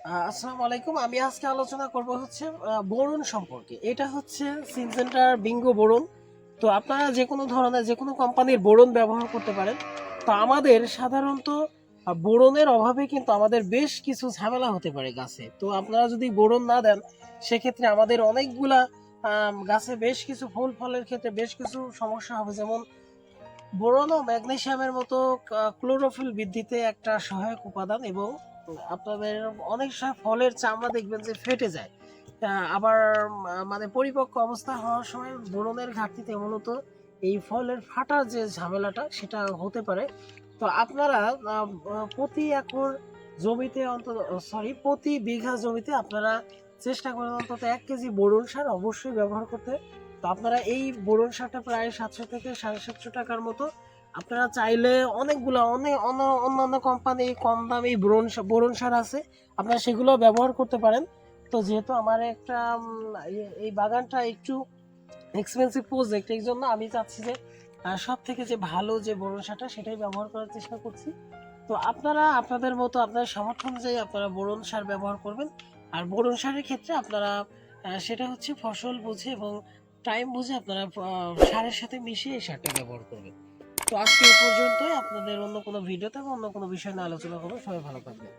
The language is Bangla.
আসসালামু আলাইকুম। আমি আজকে আলোচনা করব হচ্ছে বোরন সম্পর্কে। এটা হচ্ছে সিনজেন্টার বিঙ্গো বোরন। তো আপনারা যে কোনো ধরনের যে কোনো কোম্পানির বোরন ব্যবহার করতে পারেন। তো আমাদের সাধারণত বোরনের অভাবে কিন্তু আমাদের বেশ কিছু ঝামেলা হতে পারে গাছে। তো আপনারা যদি বোরন না দেন সেক্ষেত্রে আমাদের অনেকগুলা গাছে বেশ কিছু ফুল ফলের ক্ষেত্রে বেশ কিছু সমস্যা হবে। যেমন বোরন ও ম্যাগনেসিয়ামের মতো ক্লোরোফিল বৃদ্ধিতে একটা সহায়ক উপাদান এবং আপনাদের অনেক সময় ফলের চামড়া দেখবেন যে ফেটে যায়। আবার মানে পরিপক্ক অবস্থা হওয়ার সময় বোরনের ঘাটতিতে মূলত এই ফলের ফাটার যে ঝামেলাটা সেটা হতে পারে। তো আপনারা প্রতি একর জমিতে প্রতি বিঘা জমিতে আপনারা চেষ্টা করেন অন্তত 1 কেজি বোরন সার অবশ্যই ব্যবহার করতে। তো আপনারা এই বোরন সারটা প্রায় 700 থেকে 750 টাকার মতো। আপনারা চাইলে অনেকগুলা অন্যান্য কোম্পানি কম দামি বোরন সার আছে, আপনারা সেগুলো ব্যবহার করতে পারেন। তো যেহেতু আমার একটা এই বাগানটা একটু এক্সপেন্সিভ প্রজেক্ট, এই জন্য আমি চাচ্ছি যে সব থেকে যে ভালো যে বোরন সারটা সেটাই ব্যবহার করার চেষ্টা করছি। তো আপনারা আপনাদের মতো আপনার সামর্থ্য অনুযায়ী আপনারা বোরন সার ব্যবহার করবেন। আর বোরন সারের ক্ষেত্রে আপনারা সেটা হচ্ছে ফসল বুঝে এবং টাইম বুঝে আপনারা সারের সাথে মিশিয়ে এই সারটা ব্যবহার করবেন। তো আজকে এই পর্যন্তই। আপনাদের অন্য কোনো ভিডিওতে বা অন্য কোনো বিষয় নিয়ে আলোচনা করবো। সবাই ভালো থাকবেন।